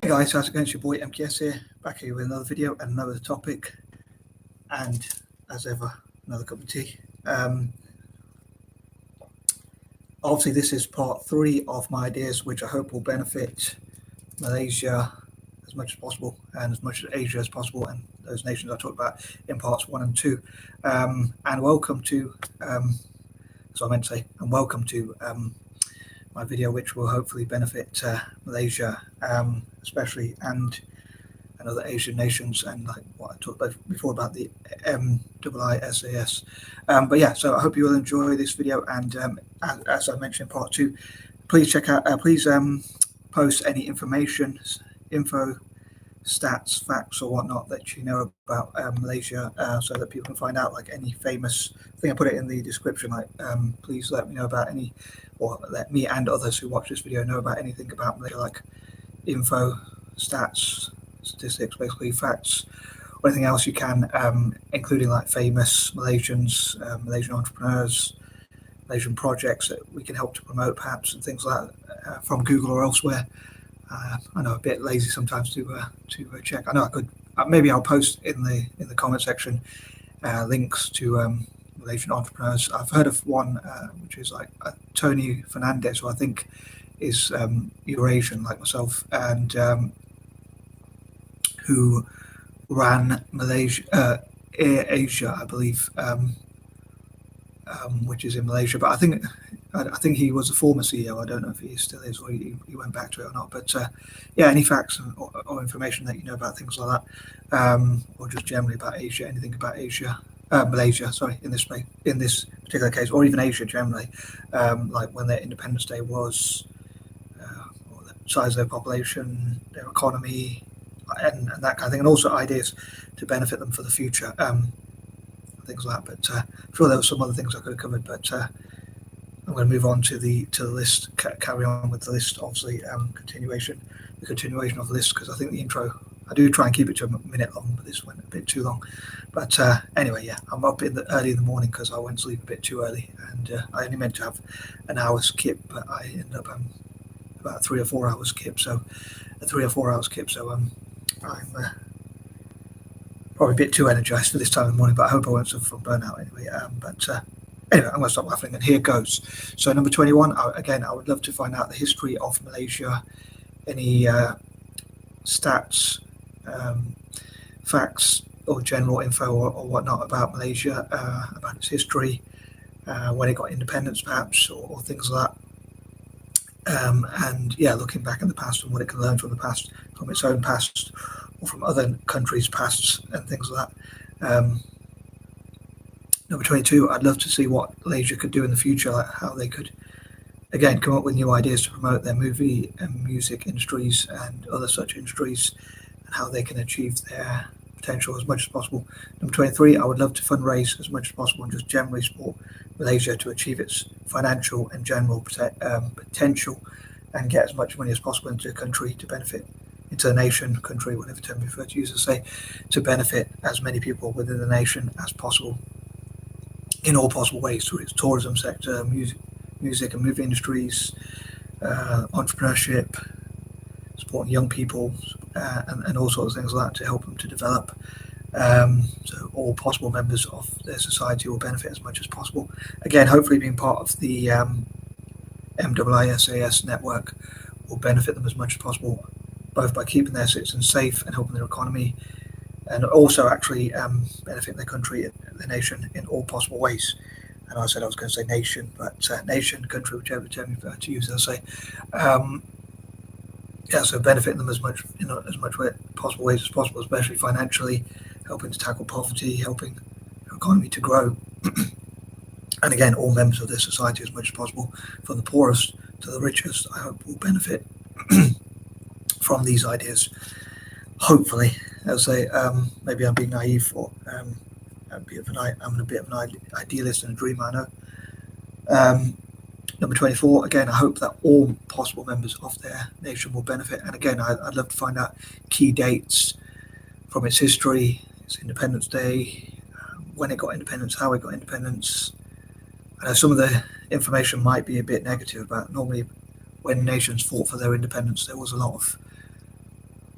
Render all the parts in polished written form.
Hey guys, how's it going? It's your boy M.K.S here, back here with another video and another topic, and as ever, another cup of tea. Obviously, this is part 3 of my ideas, which I hope will benefit Malaysia as much as possible and as much as Asia as possible, and those nations I talked about in parts 1 and 2. And welcome to, so I meant to say, and welcome to my video, which will hopefully benefit Malaysia, especially, and other Asian nations, and like what I talked about before about the M.K.S. But yeah, so I hope you will enjoy this video, and as I mentioned in part 2, please check out, please post any info, stats, facts, or whatnot that you know about Malaysia, so that people can find out, like any famous. I think I put it in the description. Like, please let me know about any, or let me and others who watch this video know about anything about Malaysia, like info, stats, statistics, basically facts, or anything else you can, including like famous Malaysians, Malaysian entrepreneurs, Malaysian projects that we can help to promote, perhaps, and things like that, from Google or elsewhere. I know, a bit lazy sometimes to check. I know I could. Maybe I'll post in the comment section links to Malaysian entrepreneurs. I've heard of one which is like Tony Fernandez, who I think is Eurasian like myself, and who ran Malaysia, Air Asia, I believe, which is in Malaysia. But I think he was a former CEO. I don't know if he still is, or he went back to it or not. But yeah, any facts or information that you know about things like that, or just generally about Asia, anything about Asia, Malaysia, sorry, in this particular case, or even Asia generally, like when their Independence Day was, or the size of their population, their economy, and that kind of thing, and also ideas to benefit them for the future, things like that. But I'm sure there were some other things I could have covered, but I'm going to move on to the list, carry on with the list, obviously, the continuation of the list, because I think the intro, I do try and keep it to a minute long, but this went a bit too long. But anyway, yeah, I'm up early in the morning because I went to sleep a bit too early, and I only meant to have an hour skip, but I ended up about 3 or 4 hours skip, so a 3 or 4 hour skip, so I'm probably a bit too energized for this time of the morning, but I hope I won't suffer from burnout anyway. But anyway, I'm going to stop laughing, and here goes. So number 21, again, I would love to find out the history of Malaysia, any stats, facts, or general info or whatnot about Malaysia, about its history, when it got independence, perhaps, or things like that. And yeah, looking back in the past and what it can learn from the past, from its own past, or from other countries' pasts, and things like that. Number 22, I'd love to see what Malaysia could do in the future, like how they could, again, come up with new ideas to promote their movie and music industries and other such industries, and how they can achieve their potential as much as possible. Number 23, I would love to fundraise as much as possible and just generally support Malaysia to achieve its financial and general potential, and get as much money as possible into the country to benefit, into the nation, country, whatever term you prefer to use to say, to benefit as many people within the nation as possible in all possible ways, through its tourism sector, music and movie industries, entrepreneurship, supporting young people, and all sorts of things like that to help them to develop. So all possible members of their society will benefit as much as possible. Again, hopefully being part of the M.K.S network will benefit them as much as possible, both by keeping their citizens safe and helping their economy, and also actually benefiting their country, the nation, in all possible ways. And I said I was going to say nation, but nation, country, whichever term you prefer to use, I'll say. Yeah, so benefiting them as much, as much possible ways as possible, especially financially, helping to tackle poverty, helping the economy to grow. And again, all members of their society as much as possible, from the poorest to the richest, I hope will benefit from these ideas. Hopefully, as I say, maybe I'm being naive, or I'm a bit of an idealist and a dreamer, I know. Number 24, again, I hope that all possible members of their nation will benefit. And again, I'd love to find out key dates from its history, its Independence Day, when it got independence, how it got independence. I know some of the information might be a bit negative about, normally when nations fought for their independence, there was a lot of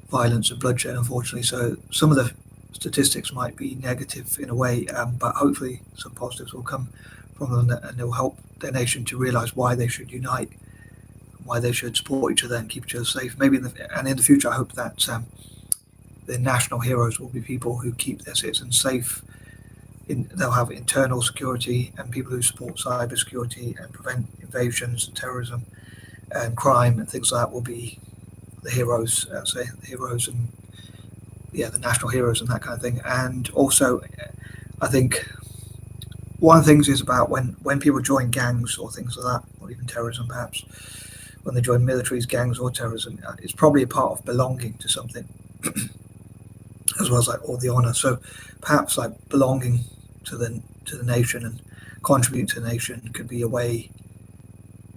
violence and bloodshed, unfortunately. So some of the statistics might be negative in a way, but hopefully some positives will come from them, and it will help their nation to realise why they should unite, why they should support each other and keep each other safe. Maybe in the future, I hope that the national heroes will be people who keep their citizens safe. They'll have internal security, and people who support cyber security and prevent invasions and terrorism and crime and things like that will be the heroes, say the heroes and the national heroes and that kind of thing. And also, I think one of the things is about when people join gangs or things like that, or even terrorism perhaps, when they join militaries, gangs or terrorism, it's probably a part of belonging to something, as well as like all the honour. So perhaps like belonging to the nation and contributing to the nation could be a way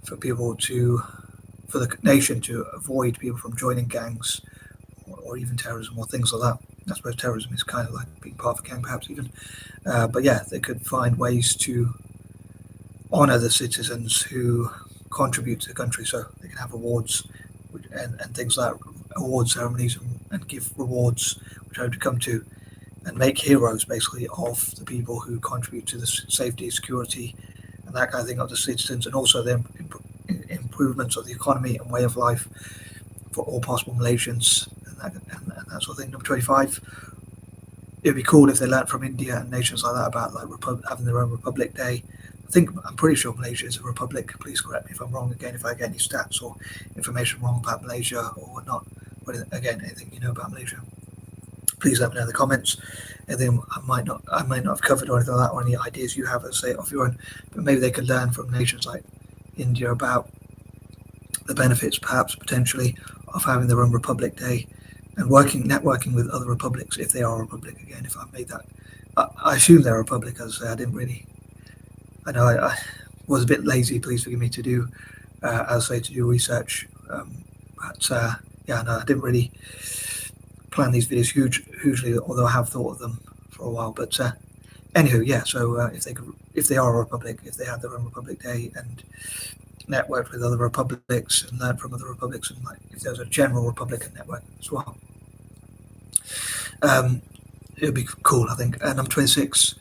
for the nation to avoid people from joining gangs or even terrorism or things like that. I suppose terrorism is kind of like being part of a gang, perhaps even. But yeah, they could find ways to honour the citizens who contribute to the country, so they can have awards and things like award ceremonies and give rewards, which I hope to come to, and make heroes basically of the people who contribute to the safety, security, and that kind of thing of the citizens, and also the improvements of the economy and way of life for all possible Malaysians and that sort of thing. Number 25, it'd be cool if they learned from India and nations like that about like having their own Republic Day. I'm pretty sure Malaysia is a republic. Please correct me if I'm wrong again, if I get any stats or information wrong about Malaysia or whatnot. But again, anything you know about Malaysia, please let me know in the comments. Anything I might not have covered or anything like that, or any ideas you have, say, of your own. But maybe they could learn from nations like India about the benefits, perhaps potentially, of having their own Republic Day and networking with other republics if they are a republic. Again, if I've made that, I assume they're a republic. As I say, I know I was a bit lazy. Please forgive me to do, to do research. But no, I didn't really plan these videos hugely, although I have thought of them for a while. But anywho, yeah. So if they are a republic, if they had their own Republic Day and networked with other republics and learn from other republics, and like if there's a general Republican network as well, it would be cool, I think. And number 26.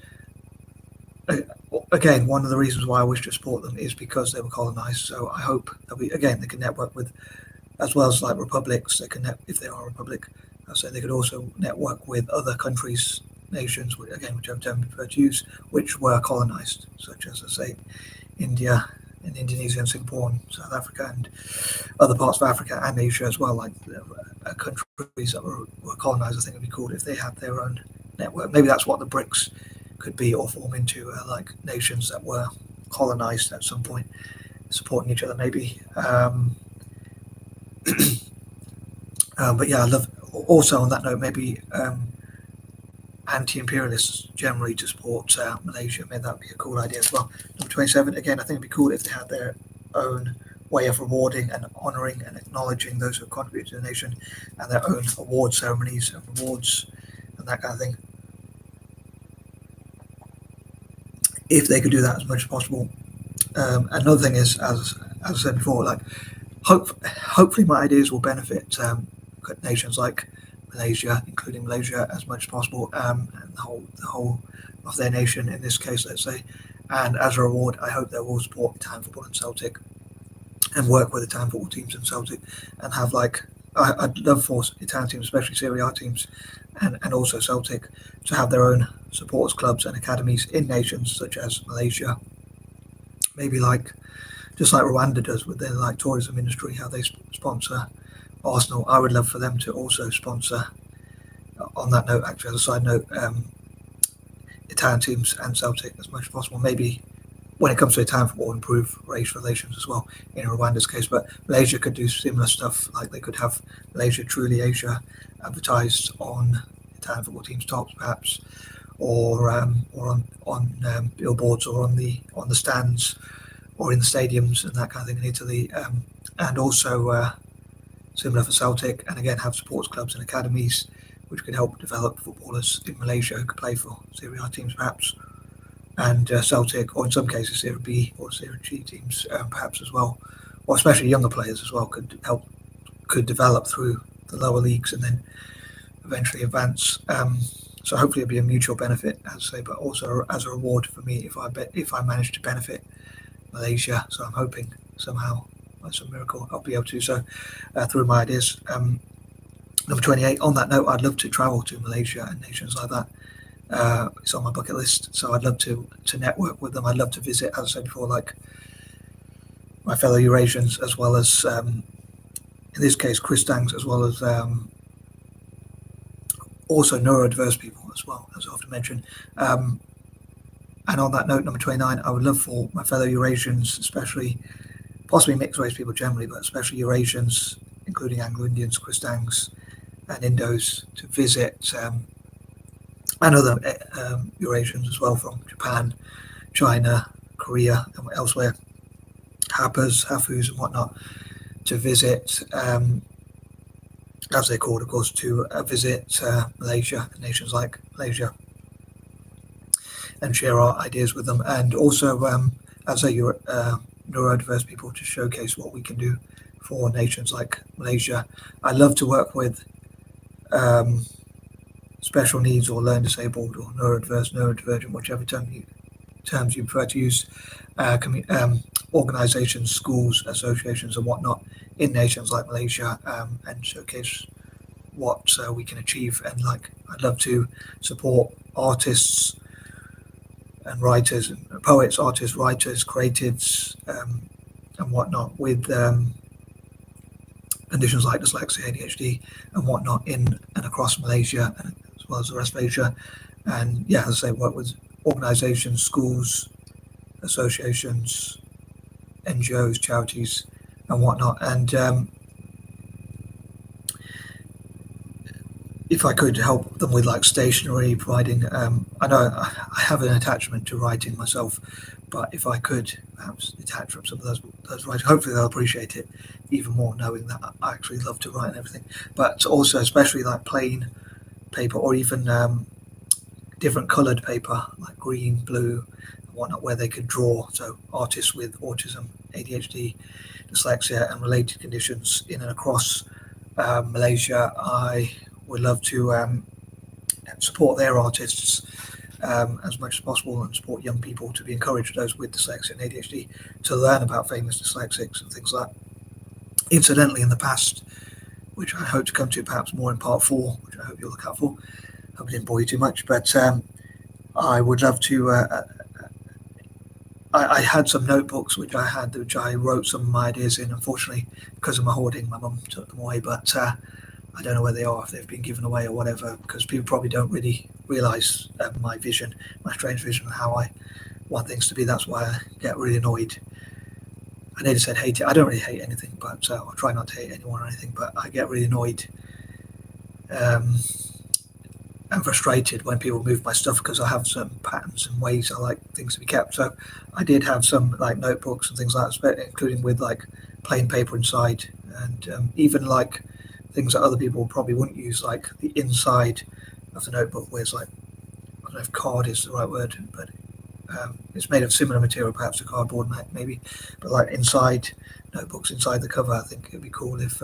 Again, one of the reasons why I wish to support them is because they were colonized. So I hope that they can network with, as well as like republics. They can, if they are a republic, so they could also network with other countries, nations, which I've prefer to use, which were colonized, such as I say, India and Indonesia and Singapore and South Africa and other parts of Africa and Asia as well, like countries that were colonized. I think it'd be cool if they had their own network. Maybe that's what the BRICS could be or form into, like nations that were colonized at some point, supporting each other maybe. But yeah, I love also on that note, maybe anti-imperialists generally to support Malaysia. Maybe that would be a cool idea as well. Number 27, again, I think it'd be cool if they had their own way of rewarding and honouring and acknowledging those who contribute to the nation, and their own award ceremonies and rewards and that kind of thing. If they could do that as much as possible. Another thing is, as I said before, like hopefully my ideas will benefit nations like Malaysia, including Malaysia, as much as possible, and the whole of their nation in this case, let's say. And as a reward, I hope they will support Italian football and Celtic, and work with Italian football teams and Celtic, and have I'd love for Italian teams, especially Serie A teams, and also Celtic, to have their own supporters clubs and academies in nations such as Malaysia. Maybe just like Rwanda does with their tourism industry, how they sponsor Arsenal. I would love for them to also sponsor, on that note, actually as a side note, Italian teams and Celtic as much as possible. Maybe when it comes to Italian football, improve race relations as well in Rwanda's case. But Malaysia could do similar stuff, like they could have Malaysia Truly Asia advertised on Italian football teams' tops, perhaps, or on billboards, or on the stands, or in the stadiums and that kind of thing in Italy, and also similar for Celtic, and again have sports clubs and academies which could help develop footballers in Malaysia who could play for Serie A teams perhaps, and Celtic, or in some cases Serie B or Serie G teams perhaps as well, or especially younger players as well could develop through the lower leagues and then eventually advance. So hopefully it'll be a mutual benefit, as I say, but also as a reward for me if I manage to benefit Malaysia. So I'm hoping somehow, by some miracle, I'll be able to do so through my ideas. Number 28. On that note, I'd love to travel to Malaysia and nations like that. It's on my bucket list, so I'd love to network with them. I'd love to visit, as I said before, like my fellow Eurasians, as well as in this case Christangs, as well as also neurodiverse people as well, as I often mention. And on that note, number 29, I would love for my fellow Eurasians, especially possibly mixed race people generally, but especially Eurasians, including Anglo-Indians, Christangs, and Indos, to visit, and other Eurasians as well, from Japan, China, Korea, and elsewhere, Hapas, Hafus, and whatnot, to visit, as they're called, of course, to visit Malaysia and nations like Malaysia, and share our ideas with them, and also, as a neurodiverse people, to showcase what we can do for nations like Malaysia. I love to work with special needs or learn disabled or neurodiverse, neurodivergent, whichever terms you prefer to use, organizations, schools, associations, and whatnot in nations like Malaysia, and showcase what we can achieve. And I'd love to support artists and writers, and poets, artists, writers, creatives, and whatnot, with conditions like dyslexia, ADHD, and whatnot in and across Malaysia, and as well as the rest of Asia. And yeah, as I say, work with organizations, schools, associations, NGOs, charities, and whatnot. And if I could help them with stationery, providing, I know I have an attachment to writing myself, but if I could perhaps detach from some of those writings, hopefully they'll appreciate it even more, knowing that I actually love to write and everything. But also, especially plain paper, or even different coloured paper, like green, blue, and whatnot, where they could draw. So artists with autism, ADHD, dyslexia, and related conditions in and across Malaysia, I would love to support their artists as much as possible, and support young people to be encouraged, those with dyslexia and ADHD, to learn about famous dyslexics and things like that. Incidentally, in the past, which I hope to come to perhaps more in part 4, which I hope you'll look out for, I hope I didn't bore you too much, but I would love to, I had some notebooks which I wrote some of my ideas in. Unfortunately, because of my hoarding, my mum took them away, but I don't know where they are, if they've been given away or whatever, because people probably don't really realise my vision, my strange vision of how I want things to be. That's why I get really annoyed. I nearly said hate it. I don't really hate anything, but I'll try not to hate anyone or anything, but I get really annoyed and frustrated when people move my stuff, because I have certain patterns and ways I like things to be kept. So I did have some notebooks and things like that, including with plain paper inside, and even things that other people probably wouldn't use, like the inside of the notebook, where it's I don't know if card is the right word, but it's made of similar material, perhaps to cardboard, maybe. But inside notebooks, inside the cover, I think it'd be cool if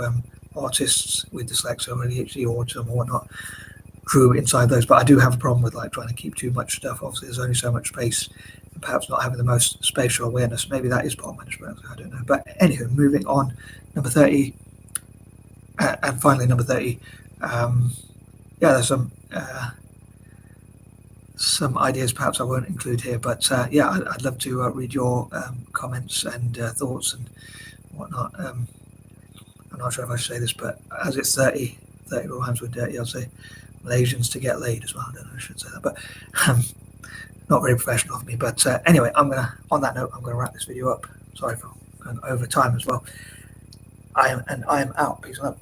artists with dyslexia or ADHD or autism or whatnot drew inside those. But I do have a problem with trying to keep too much stuff. Obviously, there's only so much space, and perhaps not having the most spatial awareness. Maybe that is part of management. I don't know. But anyway, moving on, number 30. And finally, number 30, there's some ideas perhaps I won't include here, but I'd love to read your comments and thoughts and whatnot. I'm not sure if I should say this, but as it's 30 rhymes with dirty, I'll say Malaysians to get laid as well. I don't know if I should say that, but not very professional of me. But anyway, on that note, I'm going to wrap this video up. Sorry for going over time as well. I am out. Peace out.